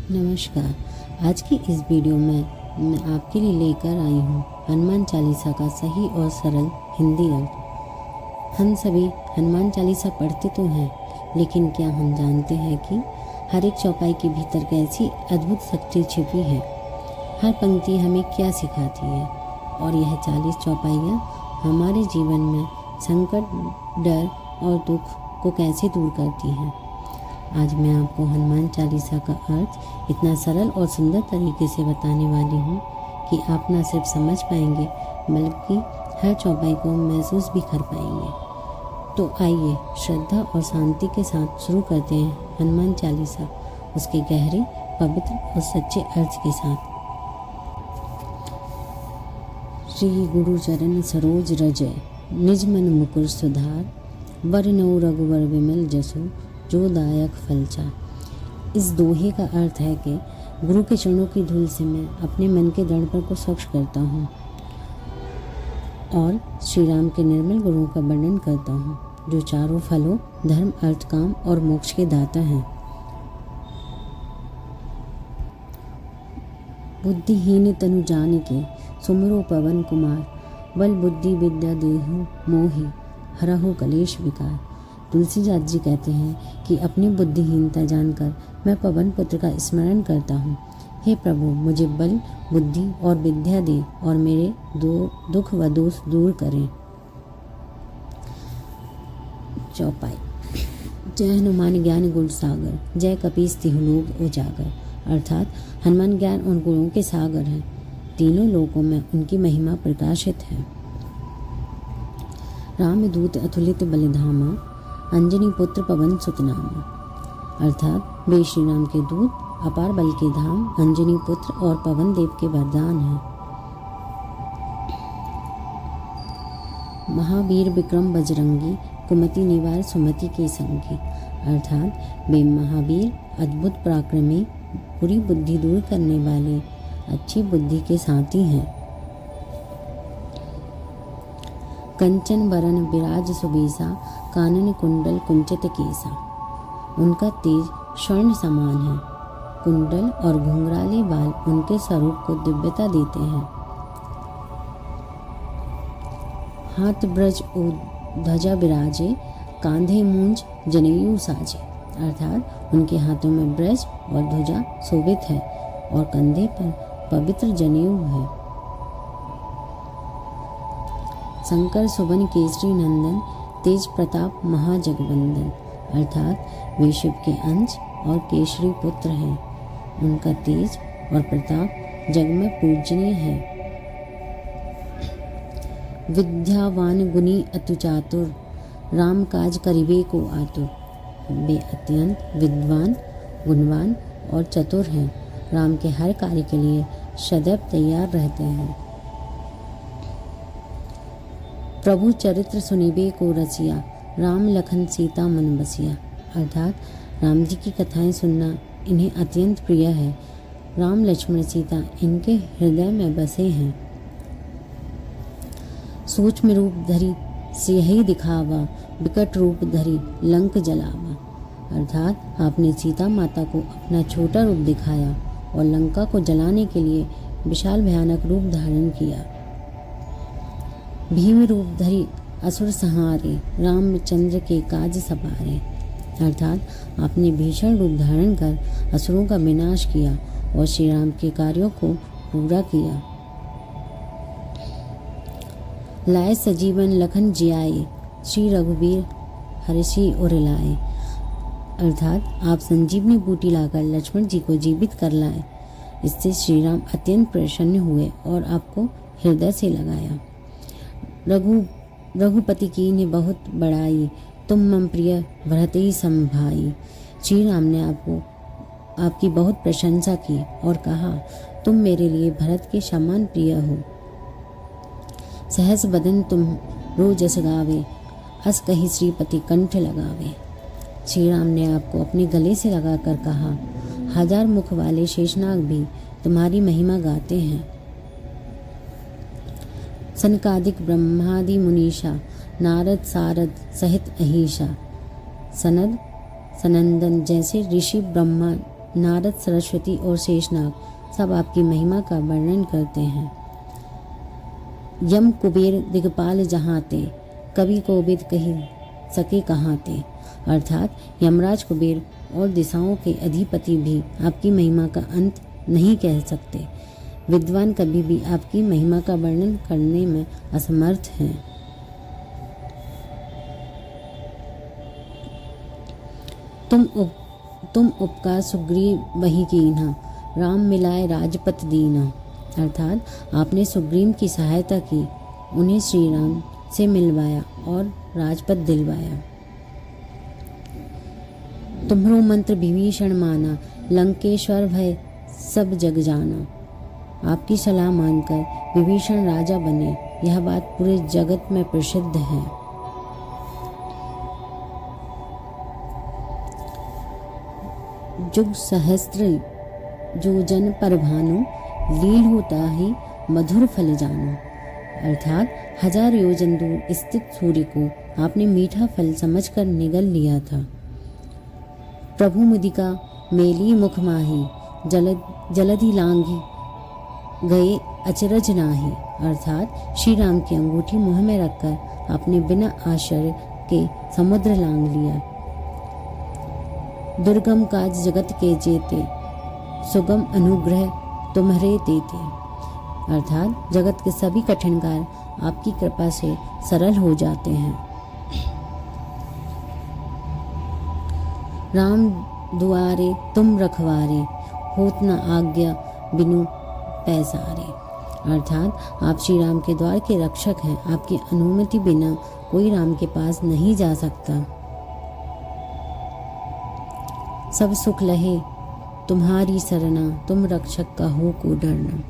नमस्कार। आज की इस वीडियो में मैं आपके लिए लेकर आई हूँ हनुमान चालीसा का सही और सरल हिंदी अर्थ। हम सभी हनुमान चालीसा पढ़ते तो हैं, लेकिन क्या हम जानते हैं कि हर एक चौपाई के भीतर कैसी अद्भुत शक्ति छिपी है। हर पंक्ति हमें क्या सिखाती है और यह 40 चौपाइयाँ हमारे जीवन में संकट, डर और दुख को कैसे दूर करती हैं। आज मैं आपको हनुमान चालीसा का अर्थ इतना सरल और सुंदर तरीके से बताने वाली हूँ कि आप न सिर्फ समझ पाएंगे बल्कि हर चौपाई को महसूस भी कर पाएंगे। तो आइए श्रद्धा और शांति के साथ शुरू करते हैं हनुमान चालीसा उसके गहरे, पवित्र और सच्चे अर्थ के साथ। श्री गुरु चरण सरोज रज निज मन मुकुर सुधार, वरनौ रघुवर विमल जसु जो दायक फलचा। इस दोहे का अर्थ है कि गुरु के चरणों की धूल से मैं अपने मन के दर्पण को स्वच्छ करता हूँ और श्री राम के निर्मल गुणों का वर्णन करता हूँ, जो चारों फलों, धर्म, अर्थ, काम और मोक्ष के दाता हैं। बुद्धिहीन तनु जानिके सुमिरो पवन कुमार, बल बुद्धि विद्या देहु मोहि हरहु कलेश विकार। तुलसीदास जी कहते हैं कि अपनी बुद्धिहीनता जानकर मैं पवन पुत्र का स्मरण करता हूँ। हे प्रभु, मुझे बल, बुद्धि और विद्या दे और मेरे दुख व दोष दूर करें। चौपाई। जय हनुमान ज्ञान गुण सागर, जय कपीस तिहुँ लोक उजागर। अर्थात हनुमान ज्ञान और गुणों के सागर हैं, तीनों लोकों में उनकी महिमा प्रकाशित है। रामदूत अतुलित बलिधामा, अंजनी पुत्र पवन सुत नामा। अर्थात वे श्री राम के दूत, अपार बल के धाम, अंजनी पुत्र और पवन देव के वरदान हैं। महावीर विक्रम बजरंगी, कुमति निवार सुमति के संगी। अर्थात वे महावीर, अद्भुत पराक्रमी, बुरी बुद्धि दूर करने वाले, अच्छी बुद्धि के साथी हैं। कंचन बरन विराज सुबेसा, कानन कुंडल कुंचित केसा। उनका तेज स्वर्ण समान है, कुंडल और घुंघराले बाल उनके स्वरूप को दिव्यता देते हैं। हाथ ब्रज ओ ध्वजा विराजे, कांधे मूंज जनेऊ साजे। अर्थात उनके हाथों में ब्रज और ध्वजा शोभित है और कंधे पर पवित्र जनेऊ है। शंकर सुवन केसरी नंदन, तेज प्रताप महाजगवंदन। अर्थात वे शिव के अंश और केसरी पुत्र हैं। उनका तेज और प्रताप जग में पूजनीय है। विद्यावान गुणी अतु चातुर, राम काज करिबे को आतुर। वे अत्यंत विद्वान, गुणवान और चतुर हैं। राम के हर कार्य के लिए सदैव तैयार रहते हैं। प्रभु चरित्र सुनिबे को रसिया, राम लखन सीता मन बसिया। अर्थात राम जी की कथाएं सुनना इन्हें अत्यंत प्रिय है। राम लक्ष्मण सीता इनके हृदय में बसे हैं। सूक्ष्म रूप धरी सियहि दिखावा, विकट रूप धरी लंक जलावा। अर्थात आपने सीता माता को अपना छोटा रूप दिखाया और लंका को जलाने के लिए विशाल भयानक रूप धारण किया। भीम रूप धरी असुर संहारे, रामचंद्र के काज सवारे। अर्थात आपने भीषण रूप धारण कर असुरों का विनाश किया और श्री राम के कार्यों को पूरा किया। लाए सजीवन लखन जियाए, श्री रघुवीर हर्षि उर लाए। अर्थात आप संजीवनी बूटी लाकर लक्ष्मण जी को जीवित कर लाए। इससे श्री राम अत्यंत प्रसन्न हुए और आपको हृदय से लगाया। रघुपति की ने बहुत बड़ाई, तुम मम प्रिय भरत ही संभाई। श्री राम ने आपकी बहुत प्रशंसा की और कहा, तुम मेरे लिए भरत के समान प्रिय हो। सहस बदन तुम रोजस गावे, हस कही श्रीपति कंठ लगावे। श्री राम ने आपको अपने गले से लगाकर कहा, हजार मुख वाले शेषनाग भी तुम्हारी महिमा गाते हैं। सनकादिक ब्रह्मादि मुनीषा, नारद सारद सहित अहिषा। सनंदन जैसे ऋषि ब्रह्मा नारद, सरस्वती और शेषनाग सब आपकी महिमा का वर्णन करते हैं। यम कुबेर दिगपाल जहाँ ते, कवि कोविद कही सके कहाँ ते। अर्थात यमराज, कुबेर और दिशाओं के अधिपति भी आपकी महिमा का अंत नहीं कह सकते। विद्वान कभी भी आपकी महिमा का वर्णन करने में असमर्थ हैं। तुम उपकार सुग्रीव वही कीन्हा, राम मिलाए राजपत दीना। अर्थात आपने सुग्रीव की सहायता की, उन्हें श्री राम से मिलवाया और राजपत दिलवाया। तुम्हरो मंत्र विभीषण माना, लंकेश्वर भय सब जग जाना। आपकी सलाह मानकर विभीषण राजा बने, यह बात पूरे जगत में प्रसिद्ध है। जुग सहस्त्र जो जन पर भानु, लील होता ही मधुर फल जानो। अर्थात 1000 योजन दूर स्थित सूर्य को आपने मीठा फल समझकर निगल लिया था। प्रभु मुदिका मेली मुख माही, जलधि लांघी गए अचरज नाही। अर्थात श्री राम की अंगूठी मुँह में रखकर आपने बिना आश्चर्य के समुद्र लांघ लिया। दुर्गम काज जगत के जेते, सुगम अनुग्रह तुम्हारे देते। अर्थात जगत के सभी कठिन कार्य आपकी कृपा से सरल हो जाते हैं। राम दुआरे तुम रखवारे, होत न आज्ञा बिनु पैसारे। अर्थात आप श्री राम के द्वार के रक्षक हैं, आपकी अनुमति बिना कोई राम के पास नहीं जा सकता। सब सुख लहे तुम्हारी शरणा, तुम रक्षक का हो को डरना।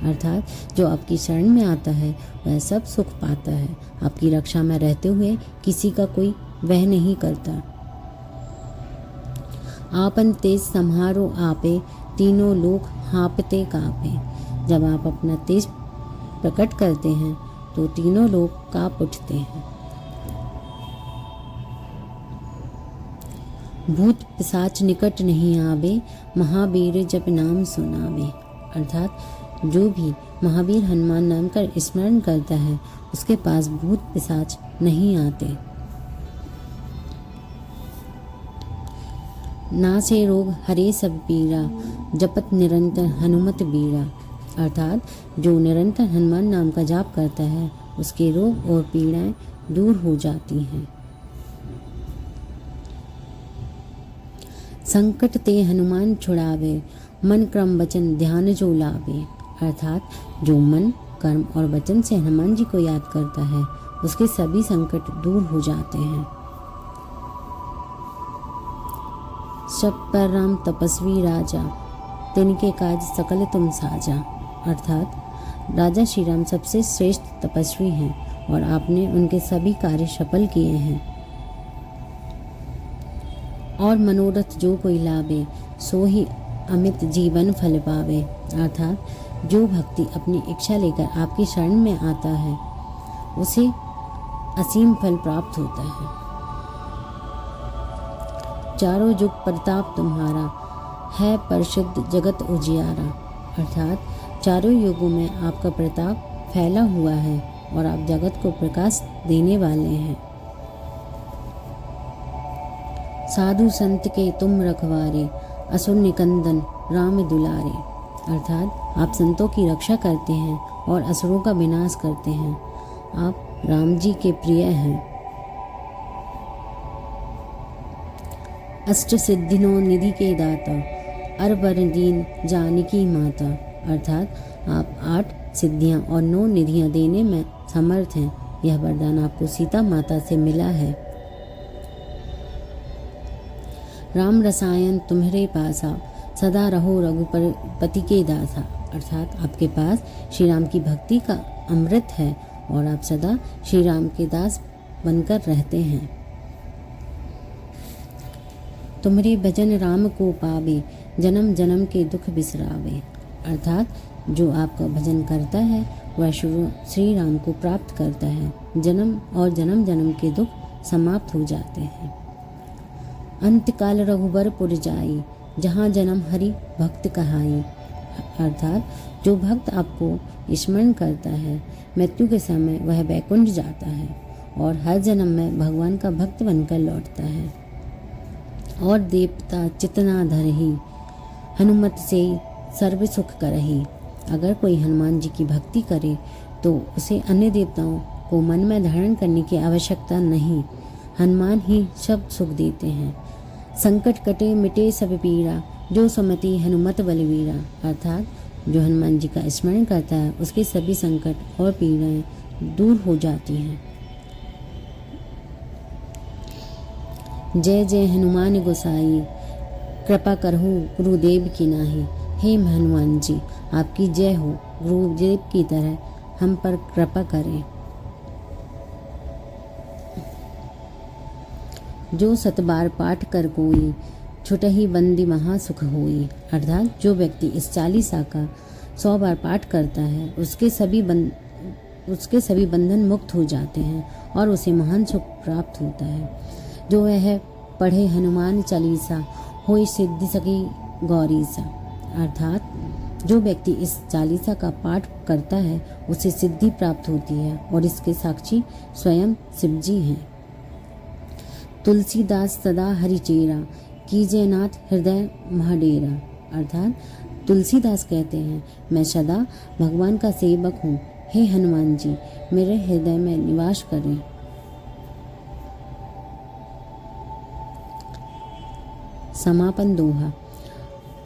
अर्थात जो आपकी शरण में आता है वह सब सुख पाता है। आपकी रक्षा में रहते हुए किसी का कोई वह नहीं करता। आपन तेज सम्हारो आपे, तीनों लोग हाँपते कांपे। जब आप अपना तेज प्रकट करते हैं तो तीनों लोग कांप उठते हैं। भूत पिशाच निकट नहीं आवे, महावीर जप नाम सुनावे। अर्थात जो भी महावीर हनुमान नाम का स्मरण करता है उसके पास भूत पिशाच नहीं आते। नासे रोग हरे सब पीरा, जपत निरंतर हनुमत बीरा। अर्थात जो निरंतर हनुमान नाम का जाप करता है उसके रोग और पीड़ाएं दूर हो जाती हैं। संकट ते हनुमान छुड़ावे, मन क्रम वचन ध्यान जो लावे। अर्थात जो मन, कर्म और वचन से हनुमान जी को याद करता है उसके सभी संकट दूर हो जाते हैं। सब पर राम तपस्वी राजा, तिनके काज सकल तुम साजा। अर्थात राजा श्री राम सबसे श्रेष्ठ तपस्वी हैं और आपने उनके सभी कार्य सफल किए हैं। और मनोरथ जो कोई लावे, सो ही अमित जीवन फल पावे। अर्थात जो भक्ति अपनी इच्छा लेकर आपकी शरण में आता है उसे असीम फल प्राप्त होता है। चारों युग प्रताप तुम्हारा, है परिशुद्ध जगत उजियारा। अर्थात चारों युगों में आपका प्रताप फैला हुआ है और आप जगत को प्रकाश देने वाले हैं। साधु संत के तुम रखवारे, असुर निकंदन राम दुलारे। अर्थात आप संतों की रक्षा करते हैं और असुरों का विनाश करते हैं। आप राम जी के प्रिय हैं। अष्ट सिद्धिनों निधि के दाता, अरबर दीन जानकी माता। अर्थात आप 8 सिद्धियां और 9 निधियां देने में समर्थ हैं। यह वरदान आपको सीता माता से मिला है। राम रसायन तुम्हारे पासा, सदा रहो रघुपति के दासा। अर्थात आपके पास श्री राम की भक्ति का अमृत है और आप सदा श्री राम के दास बनकर रहते हैं। तुम्हारे भजन राम को पावे, जन्म जन्म के दुख बिसरावे। अर्थात जो आपका भजन करता है वह श्री राम को प्राप्त करता है। जन्म और जन्म जन्म के दुख समाप्त हो जाते हैं। अंतकाल रघुबर पुर जाई, जहाँ जन्म हरि भक्त कहाई। अर्थात जो भक्त आपको स्मरण करता है, मृत्यु के समय वह वैकुंठ जाता है और हर जन्म में भगवान का भक्त बनकर लौटता है। और देवता चितना धरही, हनुमत से सर्व सुख करही। अगर कोई हनुमान जी की भक्ति करे तो उसे अन्य देवताओं को मन में धारण करने की आवश्यकता नहीं, हनुमान ही सब सुख देते हैं। संकट कटे मिटे सब पीड़ा, जो सुमति हनुमत बलवीरा। अर्थात जो हनुमान जी का स्मरण करता है उसके सभी संकट और पीड़ाएं दूर हो जाती हैं। जय जय हनुमान गोसाई, कृपा करहु गुरुदेव की नाही। हे हनुमान जी, आपकी जय हो, गुरुदेव की तरह हम पर कृपा करें। जो सतबार पाठ कर कोई, छुटहि बंदी महा सुख होई। अर्थात जो व्यक्ति इस 40 का 100 बार पाठ करता है उसके सभी बंधन मुक्त हो जाते हैं और उसे महान सुख प्राप्त होता है। जो वह पढ़े हनुमान चालीसा, होई सिद्धि सकी गौरीसा। अर्थात जो व्यक्ति इस 40 का पाठ करता है उसे सिद्धि प्राप्त होती है और इसके साक्षी स्वयं शिव जी हैं। तुलसीदास सदा हरिचेरा, कीजे नाथ हृदय महडेरा। अर्थात तुलसीदास कहते हैं, मैं सदा भगवान का सेवक हूँ, हे हनुमान जी मेरे हृदय में निवास करें। समापन दोहा।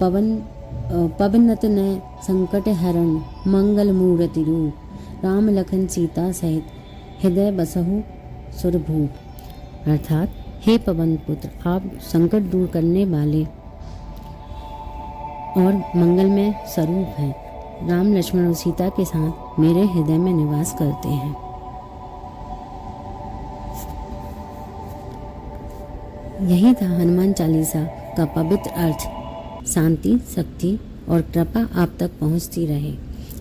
पवनत न संकट हरण, मंगल मूर्ति रूप। राम लखन सीता सहित, हृदय बसहु सुरभूप। अर्थात हे पवन पुत्र, आप संकट दूर करने वाले और मंगलमय स्वरूप हैं। राम लक्ष्मण और सीता के साथ मेरे हृदय में निवास करते हैं। यही था हनुमान चालीसा का पवित्र अर्थ। शांति, शक्ति और कृपा आप तक पहुंचती रहे।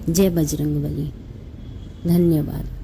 जय बजरंगबली। धन्यवाद।